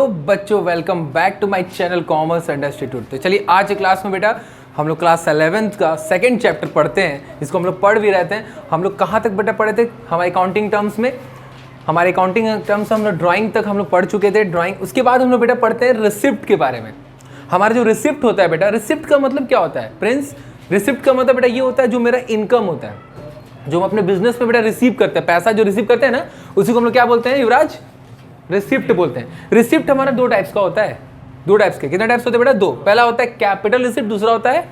Hello बच्चों, welcome back to my channel commerce institute. तो चलिए आज की क्लास में बेटा हम लोग क्लास 11th का सेकंड चैप्टर पढ़ते हैं, जिसको हम लोग पढ़ भी रहते हैं। हम लोग कहाँ तक बेटा पढ़े थे हमारे अकाउंटिंग टर्म्स में? हमारे अकाउंटिंग टर्म्स हम लोग ड्राइंग तक हम लोग पढ़ चुके थे। ड्राइंग उसके बाद हम लोग बेटा पढ़ते हैं रिसिप्ट के बारे में। हमारा जो रिसिप्ट होता है बेटा, रिसिप्ट का मतलब क्या होता है प्रिंस? रिसिप्ट का मतलब बेटा ये होता है जो मेरा इनकम होता है, जो हम अपने बिजनेस में बेटा रिसीव करते हैं, पैसा जो रिसीव करते हैं ना, उसी को हम लोग क्या बोलते हैं युवराज? रिसिप्ट बोलते हैं। रिसिप्ट हमारा दो टाइप्स का होता है। दो टाइप्स के, कितने टाइप्स होते हैं बेटा? दो। पहला होता है कैपिटल रिसिप्ट, दूसरा होता है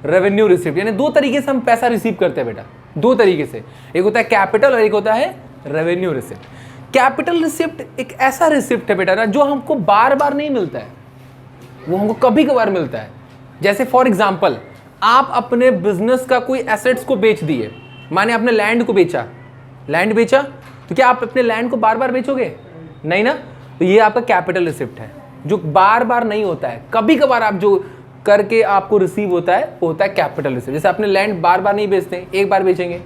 रेवेन्यू रिसिप्ट। यानी दो तरीके से हम पैसा रिसीव करते हैं बेटा, दो तरीके से। एक होता है कैपिटल और एक होता है रेवेन्यू रिसिप्ट। कैपिटल रिसिप्ट एक ऐसा रिसिप्ट है बेटा ना जो हमको बार बार नहीं मिलता है, वो हमको कभी कभार मिलता है। जैसे फॉर एग्जाम्पल आप अपने बिजनेस का कोई एसेट्स को बेच दिए, माने आपने लैंड को बेचा, लैंड बेचा, तो क्या आप अपने लैंड को बार बार बेचोगे? नहीं ना। तो ये आपका कैपिटल रिसिप्ट है जो बार बार नहीं होता है, कभी कभार आप जो करके आपको रिसीव होता है वो होता है कैपिटल रिसिप्ट। जैसे अपने लैंड बार बार नहीं बेचते, एक बार बेचेंगे,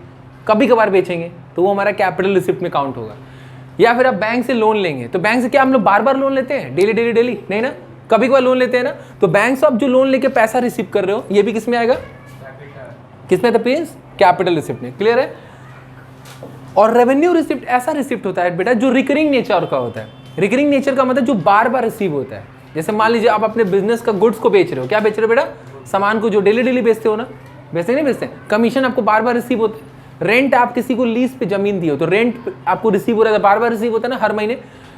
कभी कभार बेचेंगे, तो वो हमारा कैपिटल रिसिप्ट में काउंट होगा। या फिर आप बैंक से लोन लेंगे, तो बैंक से क्या हम लोग बार बार लोन लेते हैं? डेली डेली डेली नहीं ना, कभी कभार लोन लेते हैं ना। तो बैंक से आप जो लोन लेके पैसा रिसीव कर रहे हो, ये भी किस में आएगा? किसमें था प्लीज? कैपिटल रिसिप्ट में। क्लियर है? और रेवेन्यू रिसिप्ट ऐसा रिसिप्ट होता है बेटा जो रिकरिंग नेचर का होता है। रिकरिंग नेचर का मतलब जो बार बार रिसीव होता है। जैसे मान लीजिए आप अपने बिजनेस का गुड्स को बेच रहे हो, क्या बेच रहे हो बेटा? सामान को जो डेली डेली बेचते हो ना, बेचते नहीं बेचते? कमीशन आपको बार बार रिसीव होता है। रेंट आप किसी को लीज पे जमीन दी हो तो रेंट आपको रिसीव हो रहा है, बार बार रिसीव होता है ना, हर महीने।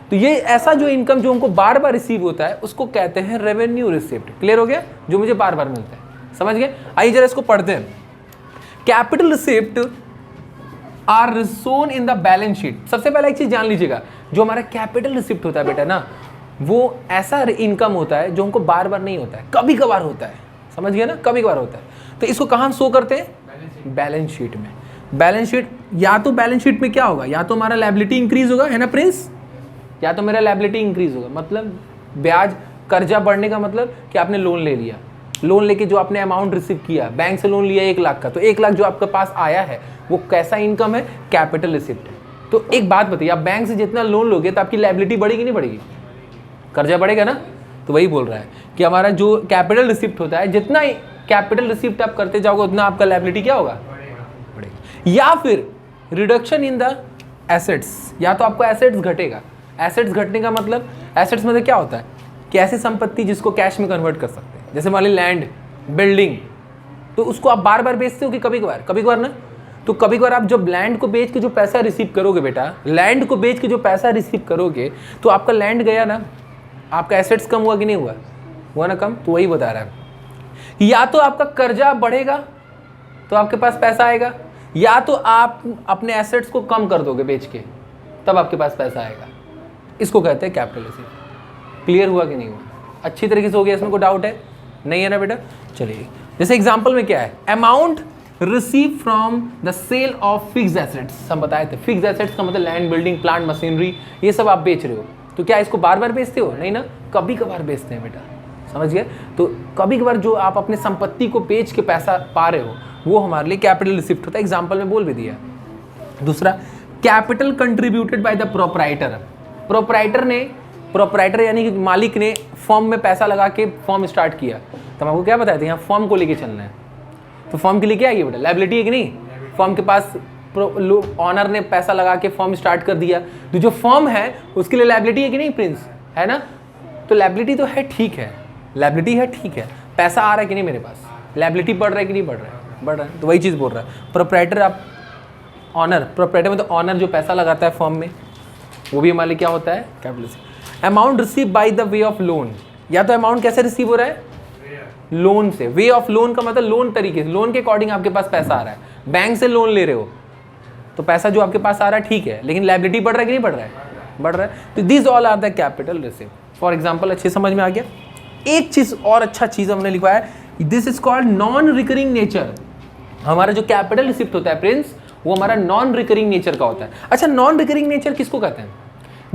तो ये ऐसा जो इनकम जो हमको बार बार रिसीव होता है उसको कहते हैं रेवेन्यू रिसिप्ट। क्लियर हो गया? जो मुझे बार बार मिलता है। समझ गए? आइए जरा इसको पढ़ते हैं। Capital receipt are shown in the balance sheet. सबसे पहले एक चीज जान लीजिएगा, जो हमारा कैपिटल रिसिप्ट होता है बेटा ना, वो ऐसा इनकम होता है जो हमको बार बार नहीं होता है, कभी कभार होता है। समझ गए ना? कभी कभार होता है। तो इसको कहाँ शो करते हैं? बैलेंस शीट में। बैलेंस शीट, या तो बैलेंस शीट में क्या होगा, या तो हमारा लायबिलिटी इंक्रीज होगा, है ना प्रिंस? या तो मेरा लायबिलिटी इंक्रीज होगा, मतलब ब्याज, कर्जा बढ़ने का मतलब कि आपने लोन ले लिया, लोन लेके जो आपने अमाउंट रिसीव किया, बैंक से लोन लिया 1 लाख का, तो 1 लाख जो आपके पास आया है वो कैसा इनकम है? कैपिटल रिसिप्ट है। तो एक बात बताइए, आप बैंक से जितना लोन लोगे तो आपकी लायबिलिटी बढ़ेगी नहीं बढ़ेगी? कर्जा बढ़ेगा ना। तो वही बोल रहा है कि हमारा जो कैपिटल रिसिप्ट होता है, जितना कैपिटल रिसिप्ट आप करते जाओगे उतना आपका लायबिलिटी क्या होगा? बढ़ेगा। या फिर रिडक्शन इन द एसेट्स, या तो आपका एसेट्स घटेगा। एसेट्स घटने का मतलब, एसेट्स मतलब क्या होता है कि ऐसी संपत्ति जिसको कैश में कन्वर्ट कर सकते हैं। जैसे मान ली लैंड, बिल्डिंग, तो उसको आप बार बार बेचते हो कि कभी कभार? कभी कभार ना। तो कभी कभार आप जब लैंड को बेच के जो पैसा रिसीव करोगे बेटा, लैंड को बेच के जो पैसा रिसीव करोगे, तो आपका लैंड गया ना, आपका एसेट्स कम हुआ कि नहीं हुआ? हुआ ना कम। तो वही बता रहा है, या तो आपका कर्जा बढ़ेगा तो आपके पास पैसा आएगा, या तो आप अपने एसेट्स को कम कर दोगे बेच के, तब आपके पास पैसा आएगा। इसको कहते हैं कैपिटल रिसिप्ट। क्लियर हुआ कि नहीं हुआ? अच्छी तरीके से हो गया? इसमें कोई डाउट है? नहीं है ना बेटा? चलिए, जैसे एग्जांपल में क्या है, amount receive from the sale of fixed assets. हम बताए थे फिक्स्ड एसेट्स का मतलब लैंड, बिल्डिंग, प्लांट, मशीनरी, ये सब आप बेच रहे हो, तो क्या इसको बार बार बेचते हो? नहीं ना, कभी कभार बेचते हैं बेटा। समझ गए? तो कभी कभार जो आप अपने संपत्ति को बेच के पैसा पा रहे हो वो हमारे लिए कैपिटल रिसिप्ट होता है। एग्जाम्पल में बोल भी दिया। दूसरा, capital contributed by the proprietor. Proprietor यानी कि मालिक ने फॉर्म में पैसा लगा के फॉर्म स्टार्ट किया। तो हम आपको क्या बताया था, यहाँ फॉर्म को लेके चलना है, तो फॉर्म के लिए क्या है बेटा? लायबिलिटी है कि नहीं? फॉर्म के पास ऑनर ने पैसा लगा के फॉर्म स्टार्ट कर दिया, तो जो फॉर्म है उसके लिए लायबिलिटी है कि नहीं प्रिंस? है ना। तो लायबिलिटी तो है, ठीक है, लायबिलिटी है, ठीक है, पैसा आ रहा है कि नहीं मेरे पास? लायबिलिटी बढ़ रहा है कि नहीं बढ़ रहा है? बढ़ रहा है। तो वही चीज़ बोल रहा है प्रोप्राइटर। आप ऑनर, प्रोप्राइटर मतलब ऑनर जो पैसा लगाता है फॉर्म में, वो भी हमारे लिए क्या होता है? Capital. Amount receive by the way of loan, या तो अमाउंट कैसे रिसीव हो रहा है? लोन से। वे ऑफ लोन का मतलब लोन तरीके से, लोन के अकॉर्डिंग आपके पास पैसा आ रहा है। बैंक से लोन ले रहे हो तो पैसा जो आपके पास आ रहा है ठीक है, लेकिन लायबिलिटी बढ़ रहा है कि नहीं बढ़ रहा है? बढ़ रहा है। तो this all are the capital receipt. For example, अच्छे समझ में आ गया? एक चीज और अच्छा चीज हमने लिखवाया है, this is called non recurring nature. हमारा जो कैपिटल रिसिप्ट होता है प्रिंस, वो हमारा नॉन रिकरिंग नेचर का होता है। अच्छा, नॉन रिकरिंग नेचर किसको कहते हैं?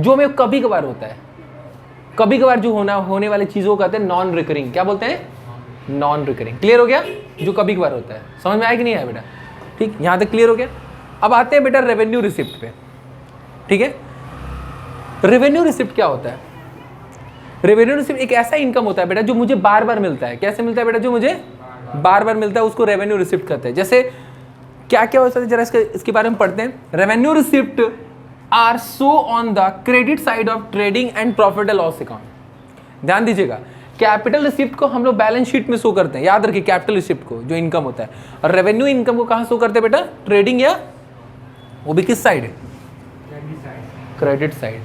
जो हमें कभी कभार होता है, कभी कभार जो होने वाली चीजों को कहते हैं नॉन रिकरिंग। क्या बोलते हैं? Non recurring. क्लियर हो गया? जो कभी कभार होता है। समझ में आया कि नहीं आया बेटा? ठीक, यहां तक क्लियर हो गया। अब आते हैं बेटा रेवेन्यू रिसिप्ट पे। ठीक है, रेवेन्यू रिसिप्ट क्या होता है? रेवेन्यू रिसिप्ट एक ऐसा इनकम होता है बेटा जो मुझे बार बार मिलता है। कैसे मिलता है बेटा? जो मुझे बार बार मिलता है उसको रेवेन्यू रिसिप्ट कहते हैं। जैसे क्या क्या हो सकता है जरा इसके बारे में पढ़ते हैं। Revenue receipt are show on the credit side of trading and profit and loss account. ध्यान दीजिएगा, कैपिटल रिसिप्ट को हम लोग बैलेंस शीट में शो करते हैं। याद रखिए कैपिटल रिसिप्ट को जो इनकम होता है, और रेवेन्यू इनकम को कहाँ शो करते हैं बेटा? ट्रेडिंग या वो भी किस side? Credit side.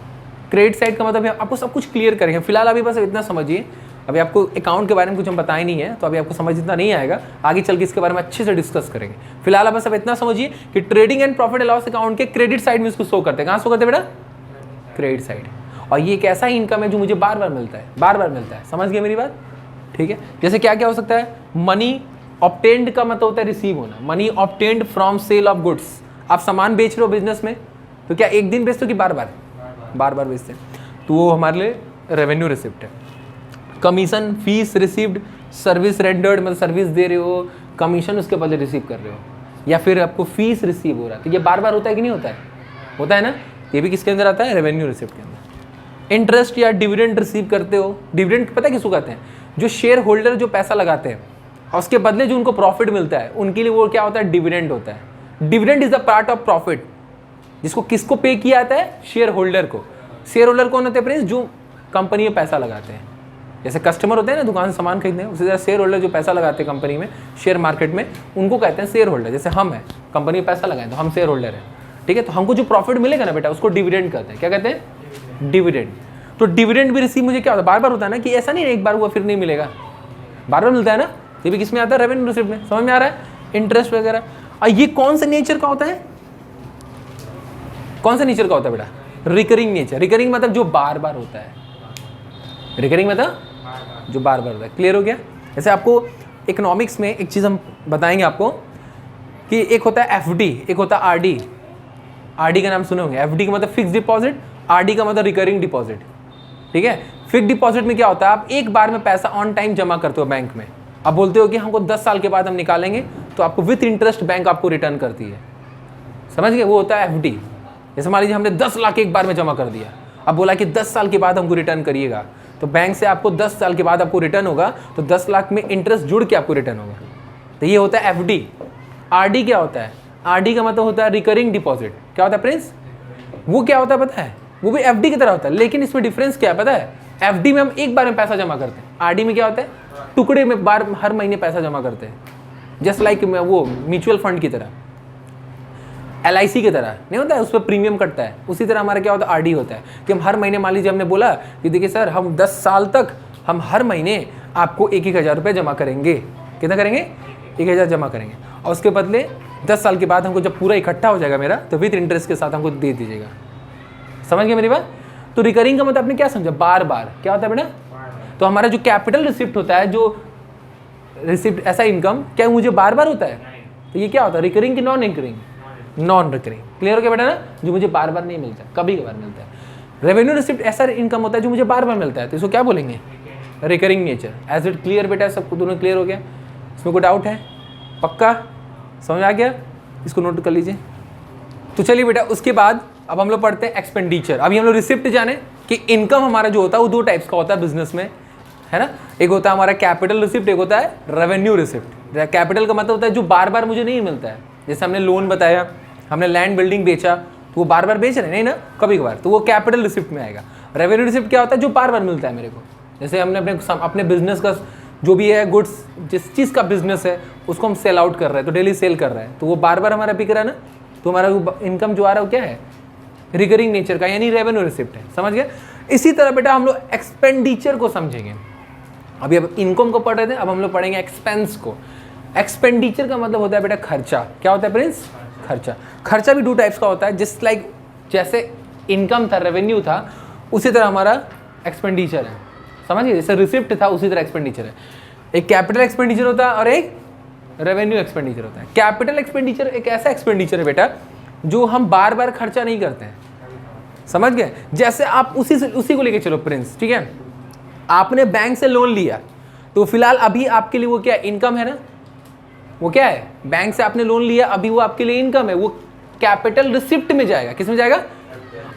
Credit side का मतलब आपको सब कुछ क्लियर करेंगे। फिलहाल अभी बस इतना समझिए, अभी आपको अकाउंट के बारे में कुछ हम बताए नहीं है तो अभी आपको समझ इतना नहीं आएगा, आगे चल के इसके बारे में अच्छे से डिस्कस करेंगे। फिलहाल बस अब इतना समझिए कि trading and profit and loss account के क्रेडिट साइड में इसको शो करते हैं। कहाँ शो करते हैं बेटा? Credit side. और ये एक ऐसा इनकम है जो मुझे बार बार मिलता है, बार बार मिलता है। समझ गए मेरी बात? ठीक है। जैसे क्या क्या हो सकता है? मनी ऑब्टेन्ड का मतलब होता है रिसीव होना। Money obtained from sale of goods. आप सामान बेच रहे हो बिजनेस में, तो क्या एक दिन बेचते हो कि बार बार? बार बार बेचते हैं, तो वो हमारे लिए रेवेन्यू रिसिप्ट है। Commission, fees received, service rendered, मतलब सर्विस दे रहे हो, कमीशन उसके बदले रिसीव कर रहे हो, या फिर आपको फीस रिसीव हो रहा है, तो ये बार बार होता है कि नहीं होता है? होता है ना। ये भी किसके अंदर आता है? रेवेन्यू रिसिप्ट के अंदर। इंटरेस्ट या डिविडेंड रिसीव करते हो। डिविडेंड पता है किसको कहते हैं? जो शेयर होल्डर जो पैसा लगाते हैं और उसके बदले जो उनको प्रॉफिट मिलता है, उनके लिए वो क्या होता है? डिविडेंड होता है। Dividend is the part of profit, जिसको किसको पे किया जाता है? शेयर होल्डर को। शेयर होल्डर कौन होते हैं फ्रेंड्स? जो कंपनी में पैसा लगाते हैं। जैसे कस्टमर होते हैं ना दुकान से सामान खरीदने, उसी तरह शेयर होल्डर जो पैसा लगाते हैं कंपनी में, शेयर मार्केट में, उनको कहते हैं शेयर होल्डर। जैसे हम हैं, कंपनी में पैसा लगाएं तो हम शेयर होल्डर हैं। ठीक है, तो हमको जो प्रॉफिट मिलेगा ना बेटा, उसको डिविडेंड कहते हैं। क्या कहते हैं? डिविडेंड। तो डिविडेंड भी रिसीव मुझे क्या होता है? बार बार होता है ना, कि ऐसा नहीं एक बार हुआ फिर नहीं मिलेगा, बार बार मिलता है ना। ये भी किस में आता है? रेवेन्यू रिसिप्ट में। समझ में आ रहा है? इंटरेस्ट वगैरह। और ये कौन से नेचर का होता है? कौन से नेचर का होता है बेटा? Recurring nature. रिकरिंग मतलब जो बार बार होता है। रिकरिंग मतलब जो बार बार होता है। क्लियर हो गया? जैसे आपको इकोनॉमिक्स में एक चीज़ हम बताएंगे आपको कि एक होता है एफडी, एक होता है आरडी। आरडी का नाम सुने होंगे। एफडी का मतलब फिक्स डिपॉजिट, आरडी का मतलब रिकरिंग डिपॉजिट। ठीक है। फिक्स डिपॉजिट में क्या होता है? आप एक बार में पैसा ऑन टाइम जमा करते हो बैंक में, अब बोलते हो कि हमको 10 साल के बाद हम निकालेंगे, तो आपको विथ इंटरेस्ट बैंक आपको रिटर्न करती है। समझ गए? वो होता है एफडी। जैसे मान लीजिए हमने 10 लाख एक बार में जमा कर दिया, अब बोला कि 10 साल के बाद हमको रिटर्न करिएगा, तो बैंक से आपको 10 साल के बाद आपको रिटर्न होगा, तो 10 लाख में इंटरेस्ट जुड़ के आपको रिटर्न होगा। तो ये होता है एफडी। आरडी क्या होता है? आरडी का मतलब होता है रिकरिंग डिपॉजिट। क्या होता है प्रिंस? वो क्या होता है पता है? वो भी एफडी की तरह होता है, लेकिन इसमें डिफरेंस क्या है पता है? एफडी में हम एक बार में पैसा जमा करते हैं, आरडी में क्या होता है? टुकड़े में बार हर महीने पैसा जमा करते हैं। जस्ट लाइक वो म्यूचुअल फंड की तरह, LIC की तरह नहीं होता है, उस पर प्रीमियम कटता है। उसी तरह हमारा क्या होता है? आरडी होता है कि हम हर महीने, मान लीजिए हमने बोला कि देखिए सर हम 10 साल तक हम हर महीने आपको 1,000 रुपये जमा करेंगे। कितना करेंगे? 1,000 जमा करेंगे, और उसके बदले 10 साल के बाद हमको जब पूरा इकट्ठा हो जाएगा मेरा, तो विथ इंटरेस्ट के साथ हमको दे दीजिएगा। समझ गए मेरी बात? तो रिकरिंग का मतलब आपने क्या समझा? बार बार। क्या होता है बेटा? तो हमारा जो कैपिटल रिसिप्ट होता है, जो रिसिप्ट ऐसा इनकम, क्या मुझे बार बार होता है? तो ये क्या होता है? रिकरिंग की non recurring? Non recurring. Clear हो गया बेटा ना? जो मुझे बार बार नहीं मिलता, कभी कभार मिलता है। रेवेन्यू रिसिप्ट ऐसा इनकम होता है जो मुझे बार बार मिलता है, तो इसको क्या बोलेंगे? Recurring nature. Is it clear बेटा? सबको दोनों क्लियर हो गया? इसमें कोई डाउट है? पक्का समझ आ गया? इसको नोट कर लीजिए। तो चलिए बेटा, उसके बाद अब हम लोग पढ़ते हैं एक्सपेंडिचर। अभी हम लोग रिसिप्ट जाने कि इनकम हमारा जो होता है वो 2 टाइप्स का होता है बिजनेस में, है ना। एक होता है हमारा कैपिटल रिसिप्ट, एक होता है रेवेन्यू रिसिप्ट। कैपिटल का मतलब होता है जो बार बार मुझे नहीं मिलता है। जैसे हमने लोन बताया, हमने लैंड बिल्डिंग बेचा, तो वो बार बार बेच रहे नहीं ना, कभी कभार, तो वो कैपिटल रिसिप्ट में आएगा। रेवेन्यू रिसिप्ट क्या होता है? जो बार बार मिलता है मेरे को। जैसे हमने अपने बिजनेस का जो भी है गुड्स, जिस चीज़ का बिजनेस है उसको हम सेल आउट कर रहे हैं, तो डेली सेल कर रहे हैं, तो वो बार बार हमारा बिक रहा है ना, तो हमारा इनकम जो आ रहा है वो क्या है? रिकरिंग नेचर का, यानी रेवेन्यू रिसिप्ट है। समझ गए? इसी तरह बेटा हम लोग एक्सपेंडिचर को समझेंगे। अभी अब इनकम को पढ़ रहे थे, अब हम लोग पढ़ेंगे एक्सपेंस को। एक्सपेंडिचर का मतलब होता है बेटा खर्चा। क्या होता है प्रिंस? खर्चा। खर्चा भी 2 टाइप्स का होता है, जस्ट लाइक जैसे इनकम था, रेवेन्यू था, उसी तरह हमारा एक्सपेंडिचर है। समझिए? जैसे रिसिप्ट था उसी तरह एक्सपेंडिचर है। एक कैपिटल एक्सपेंडिचर होता है और एक रेवेन्यू एक्सपेंडिचर होता है। कैपिटल एक्सपेंडिचर एक ऐसा एक्सपेंडिचर है बेटा जो हम बार बार खर्चा नहीं करते हैं। समझ गए? जैसे आप उसी को लेके चलो प्रिंस, ठीक है। आपने बैंक से लोन लिया, तो फिलहाल अभी आपके लिए वो क्या है? इनकम है ना। वो क्या है? बैंक से आपने लोन लिया, अभी वो आपके लिए इनकम है, वो कैपिटल रिसिप्ट में जाएगा। किस में जाएगा?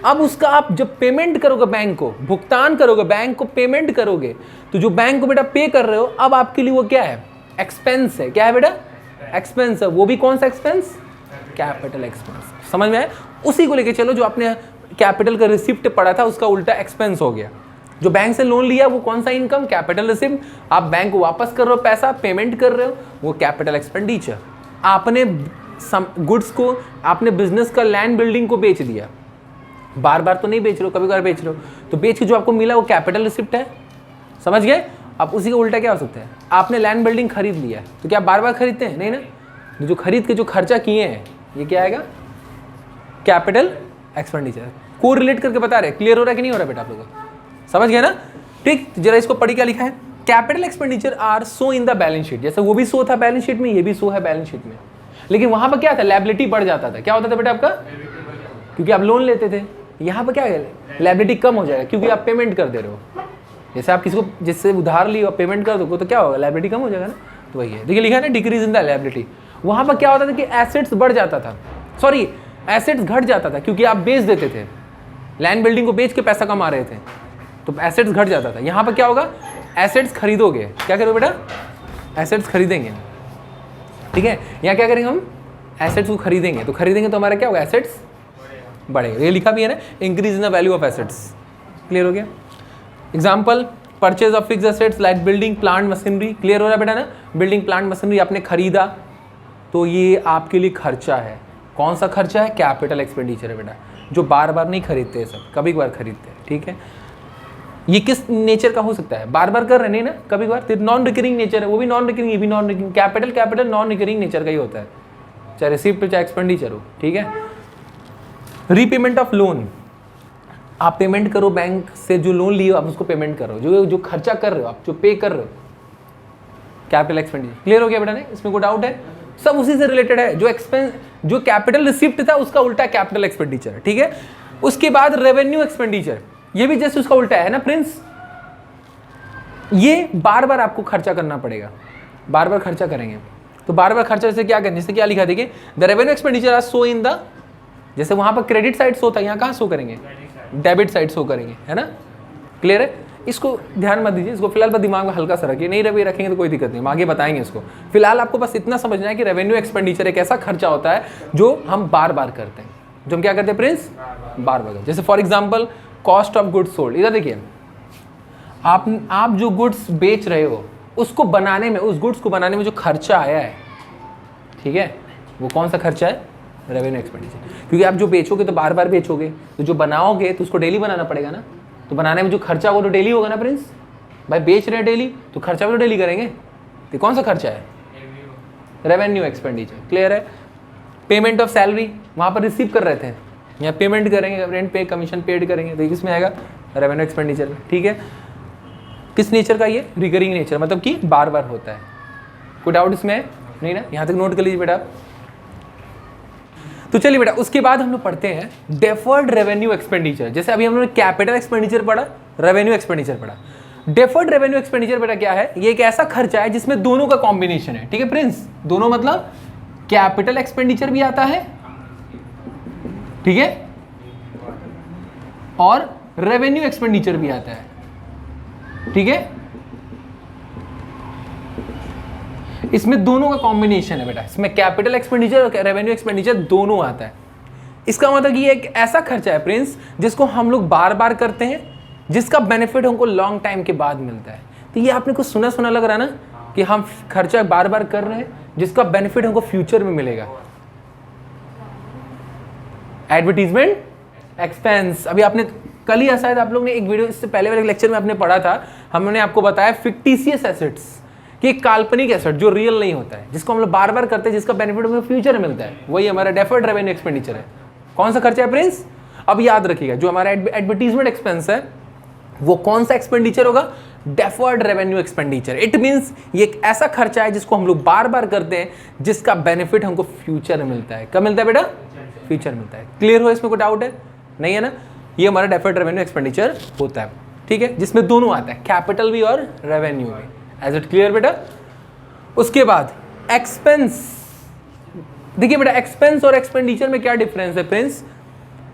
अब उसका आप जब पेमेंट करोगे बैंक को, भुगतान करोगे बैंक को, पेमेंट करोगे, तो जो बैंक को बेटा पे कर रहे हो, अब आपके लिए वो क्या है? एक्सपेंस है। क्या है बेटा? एक्सपेंस है। वो भी कौन सा एक्सपेंस? Capital expense. समझ में आया? उसी को लेके चलो, जो आपने कैपिटल का रिसिप्ट पढ़ा था उसका उल्टा एक्सपेंस हो गया। जो बैंक से लोन लिया वो कौन सा इनकम? Capital receipt. आप बैंक को वापस कर रहे हो पैसा, पेमेंट कर रहे हो, वो कैपिटल एक्सपेंडिचर। आपने गुड्स को, आपने बिजनेस का लैंड बिल्डिंग को बेच दिया, बार बार तो नहीं बेच रहे हो, कभी कभार बेच रहे हो, तो बेच के जो आपको मिला वो कैपिटल रिसिप्ट है। समझ गए? अब उसी का उल्टा क्या हो सकता है? आपने लैंड बिल्डिंग खरीद लिया, तो क्या बार बार खरीदते हैं? नहीं ना। जो खरीद के जो खर्चा किए हैं, ये क्या आएगा? Capital expenditure. को रिलेट करके बता रहे, क्लियर हो रहा है कि नहीं हो रहा बेटा आप लोगों को? समझ गए ना? ठीक, जरा इसको पढ़ी, क्या लिखा है? Capital expenditure are show in the balance sheet. जैसे वो भी शो था बैलेंस शीट में, ये भी शो है बैलेंस शीट में, लेकिन वहां पर क्या था? लायबिलिटी बढ़ जाता था। क्या होता था बेटा आपका? क्योंकि आप लोन लेते थे। यहाँ पर क्या है? लायबिलिटी कम हो जाएगा, क्योंकि आप पेमेंट कर दे रहे हो। जैसे आप किसी को जिससे उधार ली और पेमेंट कर दो, तो क्या होगा? लायबिलिटी कम हो जाएगा ना। तो वही है, देखिए लिखा है ना, डिक्रीज इन द लायबिलिटी। वहां पर क्या होता था कि एसेट्स बढ़ जाता था, सॉरी एसेट्स घट जाता था, क्योंकि आप बेच देते थे, लैंड बिल्डिंग को बेच के पैसा कमा रहे थे, तो एसेट्स घट जाता था। यहाँ पर क्या होगा? एसेट्स खरीदोगे। क्या करोगे बेटा? एसेट्स खरीदेंगे। ठीक है, यहाँ क्या करेंगे हम? एसेट्स को खरीदेंगे। तो खरीदेंगे तो हमारा क्या होगा? एसेट्स बढ़ेगा। ये लिखा भी है ना, increase in the value of assets. Clear हो गया? Example, purchase of fix assets like building plant machinery. Clear हो रहा है बेटा ना? बिल्डिंग प्लांट मशीनरी आपने खरीदा, तो ये आपके लिए खर्चा है। कौन सा खर्चा है? कैपिटल एक्सपेंडिचर है बेटा, जो बार बार नहीं खरीदते, सब कभी कभार खरीदते हैं। ठीक है, ये किस नेचर का हो सकता है? बार बार कर रहे नहीं ना, कभी कभार। नॉन रिकरिंग नेचर है, वो भी नॉन रिकरिंग, ये भी non recurring. Capital non recurring nature का ही होता है, चाहे रिसिप्ट चाहे एक्सपेंडिचर हो। ठीक है, रीपेमेंट ऑफ लोन। आप पेमेंट करो बैंक से, जो लोन लिए हो आप उसको पेमेंट करो, जो खर्चा कर रहे हो आप, जो पे कर रहे हो, कैपिटल एक्सपेंडिचर। क्लियर हो गया बेटा? नहीं, इसमें कोई डाउट है? सब उसी से रिलेटेड है। जो कैपिटल रिसिप्ट था उसका उल्टा कैपिटल एक्सपेंडिचर है। ठीक है, उसके बाद रेवेन्यू एक्सपेंडिचर, ये भी जैसे उसका उल्टा है ना प्रिंस। ये बार बार आपको खर्चा करना पड़ेगा, बार बार खर्चा करेंगे, तो बार बार खर्चा से क्या करेंगे? जैसे क्या लिखा, देखिए the revenue expenditure are show in the, जैसे वहां पर क्रेडिट साइड शो था, यहाँ कहाँ शो करेंगे? डेबिट साइड शो करेंगे, है ना? क्लियर है? इसको ध्यान मत दीजिए, इसको फिलहाल बस दिमाग में हल्का सा रखिए, नहीं रवि रखेंगे तो कोई दिक्कत नहीं, हम आगे बताएंगे इसको। फिलहाल आपको बस इतना समझना है कि रेवेन्यू एक्सपेंडिचर एक ऐसा खर्चा होता है जो हम बार बार करते हैं। जो हम क्या करते हैं प्रिंस? बार बार। जैसे for example cost of goods sold. इधर देखिए, आप जो गुड्स बेच रहे हो उसको बनाने में, उस गुड्स को बनाने में जो खर्चा आया है, ठीक है, वो कौन सा खर्चा है? Revenue expenditure. क्योंकि आप जो बेचोगे तो बार बार बेचोगे, तो जो बनाओगे तो उसको डेली बनाना पड़ेगा ना, तो बनाने में जो खर्चा वो तो डेली होगा ना प्रिंस। भाई बेच रहे हैं डेली, तो खर्चा भी तो डेली करेंगे, तो कौन सा खर्चा है? Revenue expenditure. क्लियर है? पेमेंट ऑफ सैलरी, वहाँ पर रिसीव कर रहे थे, यहाँ पेमेंट करेंगे, रेंट पे, कमीशन पेड करेंगे, तो किसमें आएगा? रेवेन्यू एक्सपेंडिचर में। ठीक है, किस नेचर का? ये रिकरिंग नेचर, मतलब कि बार बार होता है। कोई डाउट इसमें? नहीं ना? यहाँ तक नोट कर लीजिए बेटा। तो चलिए बेटा, उसके बाद हम लोग पढ़ते हैं डेफर्ड रेवेन्यू एक्सपेंडिचर। जैसे अभी हम लोगों ने कैपिटल एक्सपेंडिचर पढ़ा, रेवेन्यू एक्सपेंडिचर पढ़ा। डेफर्ड रेवेन्यू एक्सपेंडिचर बेटा क्या है? ये एक ऐसा खर्चा है जिसमें दोनों का कॉम्बिनेशन है। ठीक है प्रिंस? दोनों मतलब कैपिटल एक्सपेंडिचर भी आता है, ठीक है, और रेवेन्यू एक्सपेंडिचर भी आता है। ठीक है, इसमें दोनों का कॉम्बिनेशन है बेटा, इसमें कैपिटल एक्सपेंडिचर और रेवेन्यू एक्सपेंडिचर दोनों आता है। इसका मतलब ये एक ऐसा खर्चा है प्रिंस जिसको हम लोग बार बार करते हैं, जिसका बेनिफिट हमको लॉन्ग टाइम के बाद मिलता है। तो ये आपने कुछ सुना सुना लग रहा है ना कि हम खर्चा बार बार कर रहे हैं जिसका बेनिफिट हमको फ्यूचर में मिलेगा। एडवर्टीजमेंट एक्सपेंस, अभी आपने कल ही शायद आप लोग ने एक वीडियो, इससे पहले वाले लेक्चर में आपने पढ़ा था, हमने आपको बताया फिक्टिशियस एसेट्स, कि एक काल्पनिक एसेट जो रियल नहीं होता है, जिसको हम लोग बार बार करते हैं, जिसका बेनिफिट हमें फ्यूचर में मिलता है, वही हमारा डेफर्ड रेवेन्यू एक्सपेंडिचर है। कौन सा खर्चा है प्रिंस? अब याद रखिएगा, जो हमारा एडवर्टीजमेंट एक्सपेंस है वो कौन सा एक्सपेंडिचर होगा? Deferred revenue expenditure. It means ये एक ऐसा खर्चा है जिसको हम लोग बार बार करते हैं, जिसका बेनिफिट हमको फ्यूचर में मिलता है। कब मिलता है बेटा? फ्यूचर मिलता है। क्लियर हो? इसमें कोई डाउट है? नहीं है ना? ये हमारा डेफर्ड रेवेन्यू एक्सपेंडिचर होता है, ठीक है, जिसमें दोनों आता है, कैपिटल भी और रेवेन्यू भी। एज इट क्लियर बेटा? उसके बाद एक्सपेंस। देखिए बेटा, एक्सपेंस और एक्सपेंडिचर में क्या डिफरेंस है प्रिंस?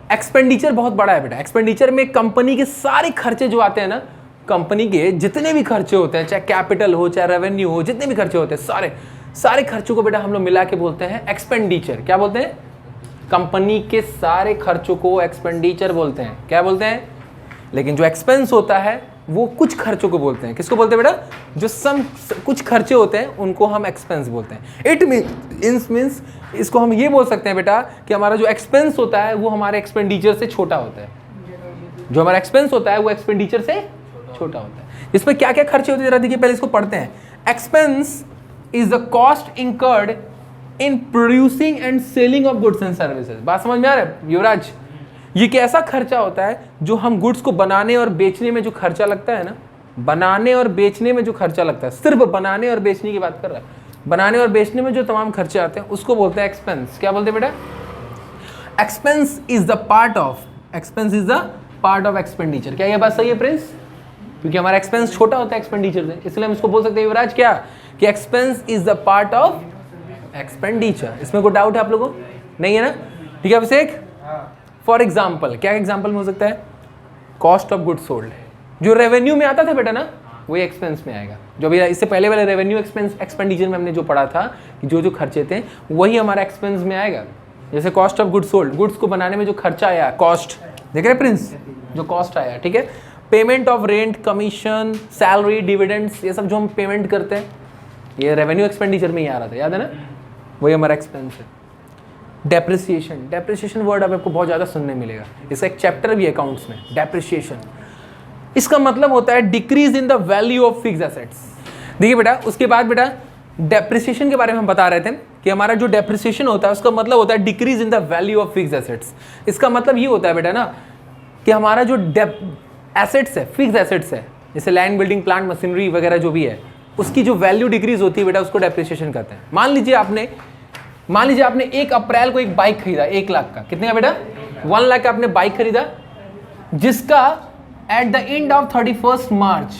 एक्सपेंडिचर बहुत बड़ा है बेटा। एक्सपेंडिचर में कंपनी के सारे खर्चे जो आते हैं ना, कंपनी के जितने भी खर्चे होते हैं, चाहे कैपिटल हो चाहे रेवेन्यू हो, जितने भी खर्चे होते हैं सारे खर्चों को बेटा हम लोग मिला के बोलते हैं एक्सपेंडिचर। क्या बोलते हैं? कंपनी के सारे खर्चों को एक्सपेंडिचर बोलते हैं। क्या बोलते हैं? लेकिन जो एक्सपेंस होता है वो कुछ खर्चों को बोलते हैं। किसको बोलते हैं बेटा? जो कुछ खर्चे होते हैं उनको हम एक्सपेंस बोलते हैं। इट मीन्स इसको हम ये बोल सकते हैं बेटा कि हमारा जो एक्सपेंस होता है वो हमारे एक्सपेंडिचर से छोटा होता है। जो हमारा एक्सपेंस होता है वो एक्सपेंडिचर से छोटा होता है। इसमें क्या क्या खर्चे होते हैं जरा देखिए, पहले इसको पढ़ते हैं। Expense is the cost incurred in producing and selling of goods and services. बात समझ में आ रहा है युवराज? ये कैसा खर्चा होता है जो हम गुड्स को बनाने और बेचने में जो खर्चा लगता है ना, बनाने और बेचने में जो खर्चा लगता है, सिर्फ बनाने और बेचने की बात कर रहा है, बनाने और बेचने में जो तमाम खर्चे आते हैं उसको बोलते हैं एक्सपेंस। क्या बोलते हैं बेटा? Expense is the part of expenditure. क्या ये बात सही है प्रिंस? क्योंकि हमारा एक्सपेंस छोटा होता है एक्सपेंडिचर से, इसलिए हम इसको बोल सकते हैं युवराज क्या कि expense is the part of expenditure. इसमें कोई डाउट है आप लोगों को? नहीं है ना? ठीक है अभिषेक। फॉर एग्जाम्पल, क्या एग्जाम्पल में हो सकता है? Cost of goods sold. जो रेवेन्यू में आता था बेटा ना, वही एक्सपेंस में आएगा। जो भी इससे पहले वाले रेवेन्यू एक्सपेंडिचर में हमने जो पढ़ा था कि जो खर्चे थे वही हमारा एक्सपेंस में आएगा। जैसे cost of goods sold, goods को बनाने में जो खर्चा आया, कॉस्ट, देख रहे प्रिंस, जो कॉस्ट आया, ठीक है। Payment of rent, commission, salary, dividends, ये सब जो हम पेमेंट करते हैं ये रेवेन्यू एक्सपेंडिचर में ही आ रहा था, याद है ना? वही हमारा एक्सपेंस है। डेप्रिसिएशन वर्ड अब आपको बहुत ज़्यादा सुनने मिलेगा, इसका एक चैप्टर भी है अकाउंट्स में, डेप्रिसिएशन। इसका मतलब होता है decrease in the value of fixed assets. देखिए बेटा, उसके बाद बेटा डेप्रिसिएशन के बारे में हम बता रहे थे कि हमारा जो डेप्रिसिएशन होता है उसका मतलब होता है decrease in the value of fixed assets. इसका मतलब ये होता है बेटा ना कि हमारा जो एसेट्स है, फिक्स्ड एसेट्स है, जैसे लैंड, बिल्डिंग, प्लांट, मशीनरी वगैरह जो भी है, उसकी जो वैल्यू डिक्रीज होती है बेटा उसको डेप्रिसिएशन कहते हैं। मान लीजिए आपने 1 अप्रैल को एक बाइक खरीदा 1 लाख का। कितने का बेटा? 1 लाख का आपने बाइक खरीदा, जिसका एट द एंड ऑफ 31 मार्च,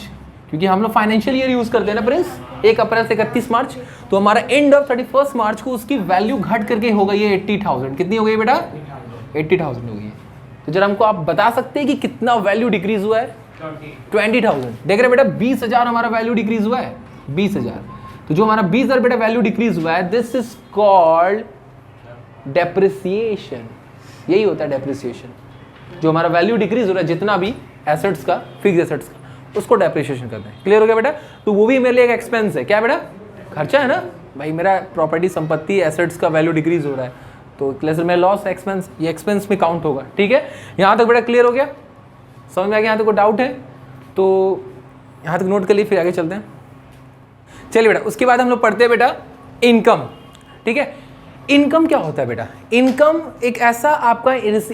क्योंकि हम लोग फाइनेंशियल ईयर यूज करते हैं ना प्रिंस, 1 अप्रैल से 31 मार्च, तो हमारा एंड ऑफ 31 मार्च को उसकी वैल्यू घट करके हो गई है 80,000। कितनी हो गई बेटा? 80,000 हो गई है। तो जरा हमको आप बता सकते हैं कि कितना वैल्यू डिक्रीज हुआ है? 20,000। देख रहे बेटा, 20,000 हमारा वैल्यू डिक्रीज हुआ है, 20,000। तो जो हमारा 20,000 बेटा वैल्यू डिक्रीज हुआ है, दिस इज कॉल्ड डेप्रिसिएशन। यही होता है डेप्रिसिएशन। जो हमारा वैल्यू डिक्रीज हो रहा है जितना भी एसेट्स का, फिक्स एसेट्स का, उसको डेप्रिसिएशन करते हैं। क्लियर हो गया बेटा? तो वो भी मेरे लिए एक एक्सपेंस है। क्या बेटा? खर्चा है ना भाई, मेरा प्रॉपर्टी, संपत्ति, एसेट्स का वैल्यू डिक्रीज हो रहा है, तो क्लियर में लॉस एक्सपेंस, ये एक्सपेंस में काउंट होगा। ठीक है, यहाँ तक बेटा क्लियर हो गया? समझ में आ गया? यहाँ तक कोई डाउट है तो यहाँ तक नोट कर लिए, फिर आगे चलते हैं। चलिए बेटा, उसके बाद हम लोग पढ़ते हैं बेटा इनकम। ठीक है, इनकम क्या होता है बेटा? इनकम एक ऐसा आपका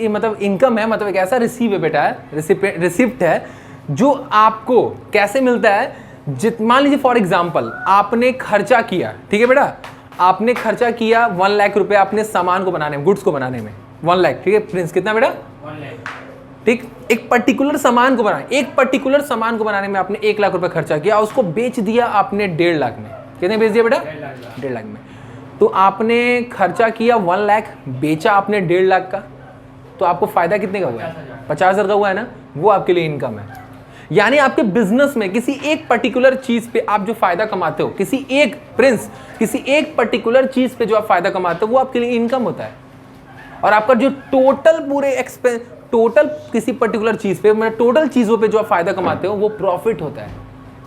मतलब इनकम है, मतलब एक ऐसा रिसीव है बेटा, रिसिप्ट है जो आपको कैसे मिलता है? मान लीजिए फॉर एग्जांपल आपने खर्चा किया, ठीक है बेटा, आपने खर्चा किया 1 लाख रुपए आपने सामान को बनाने में, गुड्स को बनाने में 1 लाख। ठीक है प्रिंस, कितना बेटा? 1 लाख। ठीक, एक पर्टिकुलर सामान को बनाने में आपने 1 लाख रुपए खर्चा किया, उसको बेच दिया आपने 1.5 लाख में। कितने बेच दिया बेटा? 1.5 लाख में। तो आपने खर्चा किया 1 लाख, बेचा आपने 1.5 लाख का, तो आपको फायदा कितने का हुआ है? 50,000 का हुआ है ना? वो आपके लिए इनकम है। यानी आपके बिजनेस में किसी एक पर्टिकुलर चीज पे आप जो फायदा कमाते हो, किसी एक पर्टिकुलर चीज पे जो आप फायदा कमाते हो, वो आपके लिए इनकम होता है। और आपका जो टोटल किसी पर्टिकुलर चीज पे, मतलब टोटल चीजों पे जो आप फायदा कमाते हो, वो प्रॉफिट होता है।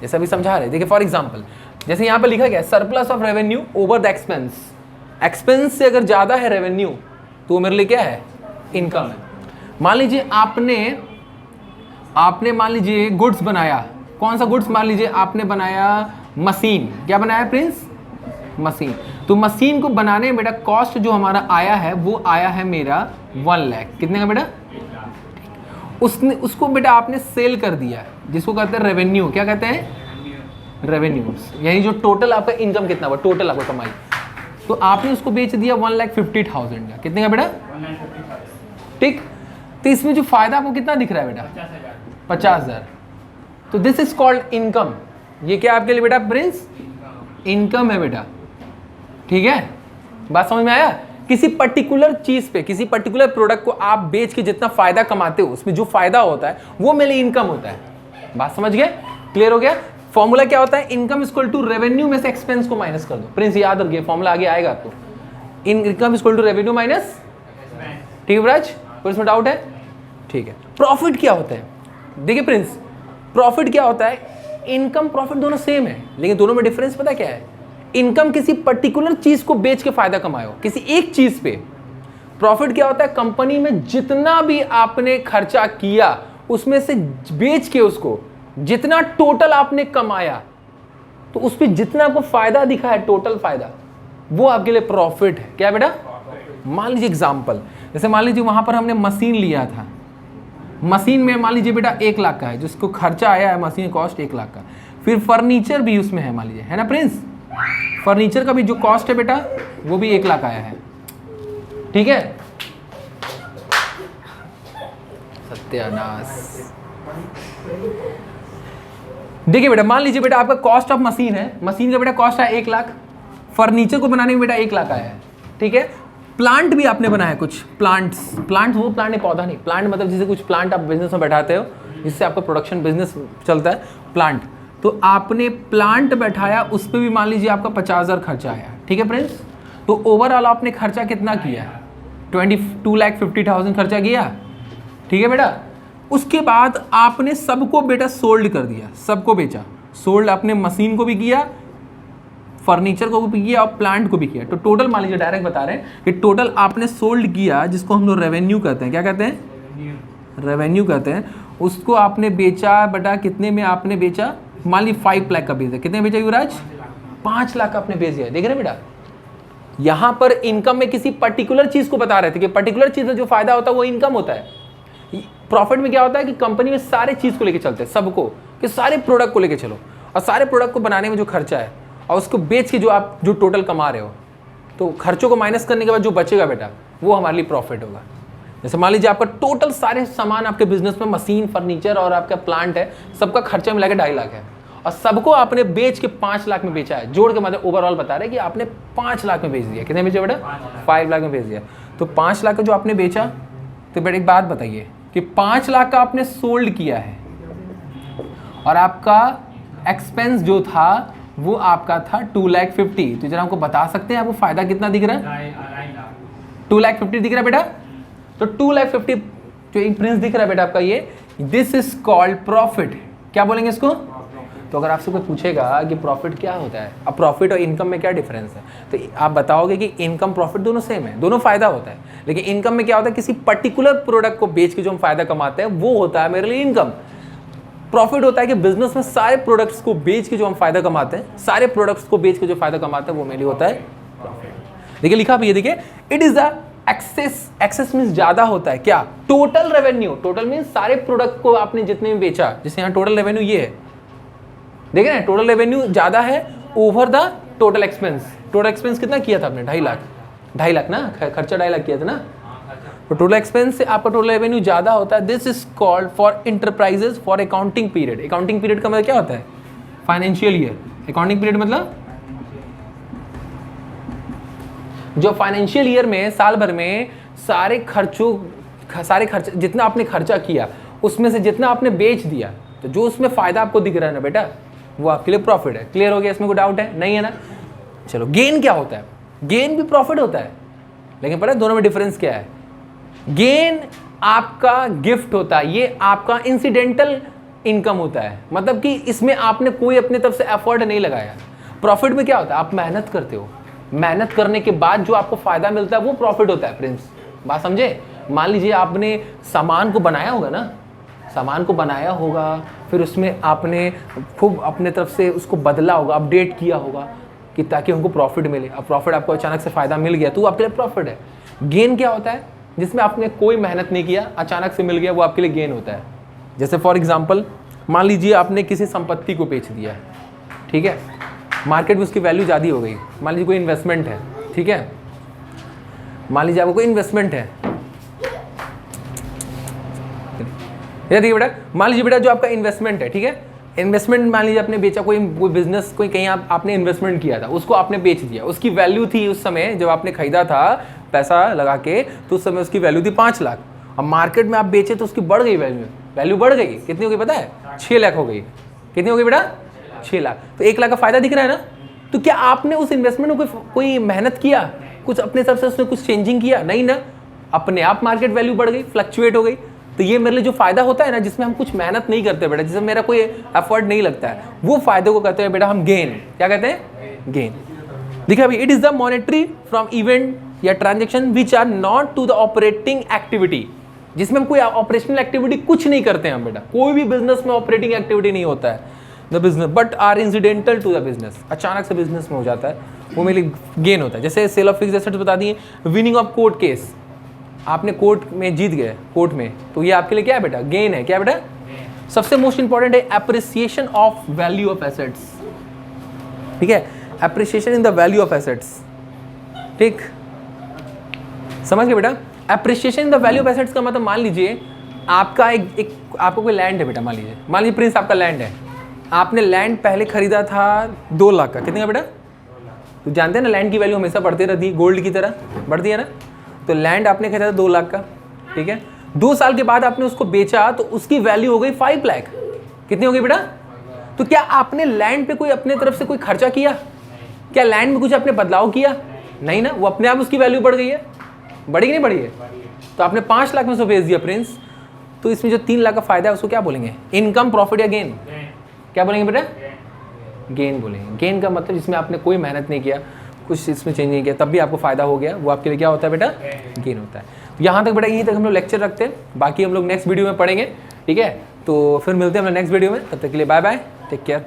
जैसा अभी समझा रहे, देखिए फॉर एग्जांपल, जैसे यहाँ पे लिखा गया surplus of revenue over the expense. Expense से अगर ज्यादा है रेवेन्यू तो मेरे लिए क्या है? इनकम है। मान लीजिए आपने मान लीजिए गुड्स बनाया। कौन सा गुड्स? मान लीजिए आपने बनाया मशीन। क्या बनाया प्रिंस? मशीन। तो मशीन को बनाने में बेटा कॉस्ट जो हमारा आया है वो आया है मेरा 1 लाख। कितने का बेटा? उसको बेटा आपने सेल कर दिया, जिसको कहते हैं रेवेन्यू। क्या कहते हैं? रेवेन्यूज। यानी जो टोटल आपका इनकम कितना हुआ, टोटल आपका कमाई, तो आपने उसको बेच दिया 1,50,000 का। कितने का बेटा? 50,000। ठीक, तो इसमें जो फायदा आपको कितना दिख रहा है बेटा? 50,000। तो दिस इज कॉल्ड इनकम। ये क्या आपके लिए बेटा प्रिंस? इनकम है बेटा। ठीक है, बात समझ में आया? किसी पर्टिकुलर चीज पे, किसी पर्टिकुलर प्रोडक्ट को आप बेच के जितना फायदा कमाते हो, उसमें जो फायदा होता है वो मेरे लिए इनकम होता है। बात समझ गए? क्लियर हो गया? फॉर्मूला क्या होता है? इनकम इक्वल टू रेवेन्यू में से एक्सपेंस को माइनस कर दो। प्रिंस याद रखिए, फॉर्मूला आगे आएगा आपको। Income equal to revenue minus, ठीक है ब्राज? कोई इसमें डाउट है? ठीक है। प्रॉफिट क्या होता है? देखिए प्रिंस, प्रॉफिट क्या होता है? इनकम प्रॉफिट दोनों सेम है, लेकिन दोनों में डिफरेंस पता क्या है? इनकम किसी पर्टिकुलर चीज को बेच के फायदा कमाए हो, किसी एक चीज पे। प्रॉफिट क्या होता है? कंपनी में जितना भी आपने खर्चा किया उसमें से बेच के उसको जितना टोटल आपने कमाया, तो उस पर जितना आपको फायदा दिखा है, टोटल फायदा, वो आपके लिए प्रॉफिट है। क्या बेटा? मान लीजिए एग्जांपल, जैसे मान लीजिए वहां पर हमने मशीन लिया था, मशीन में मान लीजिए बेटा 1 लाख का है, जिसको खर्चा आया है मशीन कॉस्ट 1 लाख का। फिर फर्नीचर भी उसमें है, मान लीजिए, है ना प्रिंस? फर्नीचर का भी जो कॉस्ट है बेटा वो भी 1 लाख आया है, ठीक है? सत्यानाश। देखिए बेटा, मान लीजिए बेटा आपका कॉस्ट ऑफ मशीन है, मशीन का बेटा कॉस्ट है 1 लाख, फर्नीचर को बनाने में बेटा 1 लाख आया है, ठीक है? प्लांट भी आपने बनाया, कुछ प्लांट्स, प्लांट वो प्लांट है, पौधा नहीं, प्लांट मतलब जैसे कुछ प्लांट आप बिजनेस में बैठाते हो जिससे आपका प्रोडक्शन बिजनेस चलता है, प्लांट। तो आपने प्लांट बैठाया, उस पर भी मान लीजिए आपका 50,000 खर्चा आया, ठीक है प्रिंस? तो ओवरऑल आपने खर्चा कितना किया? 22,50,000 खर्चा किया, ठीक है बेटा? उसके बाद आपने सबको बेटा सोल्ड कर दिया, सबको बेचा, सोल्ड आपने मशीन को भी किया, फर्नीचर को भी किया और प्लांट को भी किया। तो टोटल मान लीजिए, डायरेक्ट बता रहे हैं कि टोटल आपने सोल्ड किया, जिसको हम लोग रेवेन्यू कहते हैं। क्या कहते हैं? रेवेन्यू कहते हैं। उसको आपने बेचा बेटा, कितने में आपने बेचा? मान ली 5 लाख का बेच दिया। कितने बेचा युवराज? 5 लाख का आपने बेच दिया। देख रहे बेटा, यहां पर इनकम में किसी पर्टिकुलर चीज को बता रहे थे कि पर्टिकुलर चीज में जो फायदा होता है वो इनकम होता है। प्रॉफिट में क्या होता है कि कंपनी में सारे चीज को लेके चलते हैं, सबको, कि सारे प्रोडक्ट को लेके चलो, और सारे प्रोडक्ट को बनाने में जो खर्चा है और उसको बेच के जो आप जो टोटल कमा रहे हो, तो खर्चों को माइनस करने के बाद जो बचेगा बेटा वो हमारे लिए प्रॉफिट होगा। जैसे मान लीजिए आपका टोटल सारे सामान आपके बिजनेस में, मशीन, फर्नीचर और आपका प्लांट है, सबका खर्चा मिला के 2.5 लाख है, और सबको आपने बेच के 5 लाख में बेचा है। जोड़ के मतलब ओवरऑल बता रहे हैं कि आपने 5 लाख में बेच दिया। कितने बेचे बेटा? 5 लाख में बेच दिया। तो 5 लाख का जो आपने बेचा, तो बेटा एक बात बताइए कि 5 लाख का आपने सोल्ड किया है और आपका एक्सपेंस जो था वो आपका था 2,50,000। तो जरा हमको बता सकते हैं आपको फायदा कितना दिख रहा है? 2,50,000 दिख रहा है बेटा? तो 2,50,000 जो एक प्रिंस दिख रहा है बेटा आपका, ये दिस इज कॉल्ड प्रॉफिट। क्या बोलेंगे इसको? तो अगर आपसे कोई पूछेगा कि प्रॉफिट क्या होता है, अब प्रॉफिट और इनकम में क्या डिफरेंस है, तो आप बताओगे कि इनकम प्रॉफिट दोनों सेम है, दोनों फायदा होता है। लेकिन इनकम में क्या होता है? किसी पर्टिकुलर प्रोडक्ट को बेच के जो हम फायदा कमाते हैं वो होता है मेरे लिए इनकम। प्रॉफिट होता है कि बिजनेस में सारे प्रोडक्ट्स को बेच के जो हम फायदा कमाते हैं, सारे प्रोडक्ट्स को बेच के जो फायदा कमाते हैं वो मेरे लिए होता है प्रॉफिट। देखिए लिखा भी है, देखिए it is the excess. Excess means ज्यादा होता है। क्या? Total revenue. टोटल मींस सारे प्रोडक्ट को आपने जितने में बेचा, जैसे यहाँ टोटल रेवेन्यू ये है, देख रहे हैं? टोटल रेवेन्यू ज्यादा है over the total expense. Total expense कितना किया था आपने? 2.5 लाख। 2.5 लाख ना, खर्चा 2.5 लाख किया था ना, तो टोटल एक्सपेंस से आपका टोटल रेवेन्यू ज्यादा होता है। This is called for enterprises for accounting period. Accounting period का मतलब क्या होता है? Financial year. अकाउंटिंग पीरियड मतलब जो फाइनेंशियल ईयर में, साल भर में सारे खर्च जितना आपने खर्चा किया उसमें से जितना आपने बेच दिया, तो जो उसमें फायदा आपको दिख रहा है ना बेटा, वो आपके लिए प्रॉफिट है। क्लियर हो गया? इसमें कोई डाउट है? नहीं है ना? चलो, गेन क्या होता है? गेन भी प्रॉफिट होता है, लेकिन पता है दोनों में डिफरेंस क्या है? गेन आपका गिफ्ट होता है, ये आपका इंसिडेंटल इनकम होता है, मतलब कि इसमें आपने कोई अपने तरफ से एफर्ट नहीं लगाया। प्रॉफिट में क्या होता है? आप मेहनत करते हो, मेहनत करने के बाद जो आपको फायदा मिलता है वो प्रॉफिट होता है। प्रिंस, बात समझे? मान लीजिए आपने सामान को बनाया होगा ना, सामान को बनाया होगा, फिर उसमें आपने खूब अपने तरफ से उसको बदला होगा, अपडेट किया होगा कि ताकि उनको प्रॉफिट मिले। अब प्रॉफिट आपको अचानक से फायदा मिल गया तो वो आपके लिए प्रॉफिट है। गेन क्या होता है? जिसमें आपने कोई मेहनत नहीं किया, अचानक से मिल गया, वो आपके लिए गेन होता है। जैसे फॉर एग्जांपल, मान लीजिए आपने किसी संपत्ति को बेच दिया, ठीक है, मार्केट में उसकी वैल्यू ज़्यादा हो गई। मान लीजिए कोई इन्वेस्टमेंट है, ठीक है, मान लीजिए आपको कोई इन्वेस्टमेंट है, देखिए बेटा, मान लीजिए बेटा जो आपका इन्वेस्टमेंट है, ठीक है, इन्वेस्टमेंट मान लीजिए आपने बेचा, कोई बिजनेस, कोई कहीं आपने इन्वेस्टमेंट किया था, उसको आपने बेच दिया। उसकी वैल्यू थी उस समय जब आपने खरीदा था पैसा लगा के, तो उस समय उसकी वैल्यू थी 5 लाख। अब मार्केट में आप बेचे तो उसकी बढ़ गई वैल्यू बढ़ गई, कितनी हो गई पता है? 6 लाख हो गई। कितनी हो गई बेटा? 6 लाख। तो 1 लाख का फायदा दिख रहा है ना। तो क्या आपने उस इन्वेस्टमेंट में कोई मेहनत किया, कुछ अपने तरफ से उसमें कुछ चेंजिंग किया? नहीं ना, अपने आप मार्केट वैल्यू बढ़ गई, फ्लक्चुएट हो गई। तो ये मेरे लिए जो फायदा होता है ना, जिसमें हम कुछ मेहनत नहीं करते बेटा, जिसमें मेरा कोई एफर्ट नहीं लगता है, वो फायदे को कहते हैं बेटा हम गेन। क्या कहते हैं? गेन। देखिए अभी, it is the monetary from event या transaction which are not to the operating activity, जिसमें हम कोई ऑपरेशनल एक्टिविटी कुछ नहीं करते हैं हम बेटा। कोई भी बिजनेस में ऑपरेटिंग एक्टिविटी नहीं होता है the business, but are incidental to the business, अचानक से बिजनेस में हो जाता है, वो मेरे लिए गेन होता है। जैसे सेल ऑफ फिक्स्ड एसेट्स बता दिए, विनिंग ऑफ कोर्ट केस, आपने कोर्ट में जीत गए, कोर्ट में, तो ये आपके लिए क्या है बेटा? गेन है। क्या बेटा? सबसे मोस्ट इंपॉर्टेंट है appreciation of value of assets. ठीक है, appreciation in the value of assets. ठीक, समझ गए बेटा? Appreciation in the value of assets का मतलब, मान लीजिए आपका आपको कोई लैंड है बेटा, मान लीजिए प्रिंस आपका लैंड है। आपने लैंड पहले खरीदा था 2 लाख का। कितने का बेटा? तो जानते हैं ना, लैंड की वैल्यू हमेशा बढ़ती रहती है, गोल्ड की तरह बढ़ती है ना। तो लैंड आपने खरीदा 2 लाख का, ठीक है। 2 साल के बाद आपने उसको बेचा तो उसकी वैल्यू हो गई 5 लाख। कितनी हो गई बेटा? तो क्या आपने लैंड पे कोई अपने तरफ से कोई खर्चा किया? क्या लैंड में कुछ आपने बदलाव किया? नहीं ना, वो अपने आप उसकी वैल्यू बढ़ गई है। बढ़ी कि नहीं बढ़ी है? तो आपने 5 लाख में उसको बेच दिया प्रिंस, तो इसमें जो 3 लाख का फायदा है उसको क्या बोलेंगे? इनकम, प्रॉफिट या गेन? क्या बोलेंगे बेटा? गेन बोलेंगे। गेन का मतलब जिसमें आपने कोई मेहनत नहीं किया, कुछ इसमें चेंज नहीं किया, तब भी आपको फायदा हो गया, वो आपके लिए क्या होता है बेटा? गेन होता है। यहाँ तक बेटा, यहीं तक हम लोग लेक्चर रखते हैं, बाकी हम लोग नेक्स्ट वीडियो में पढ़ेंगे। ठीक है, तो फिर मिलते हैं हम लोग नेक्स्ट वीडियो में। तब तक के लिए बाय बाय, टेक केयर।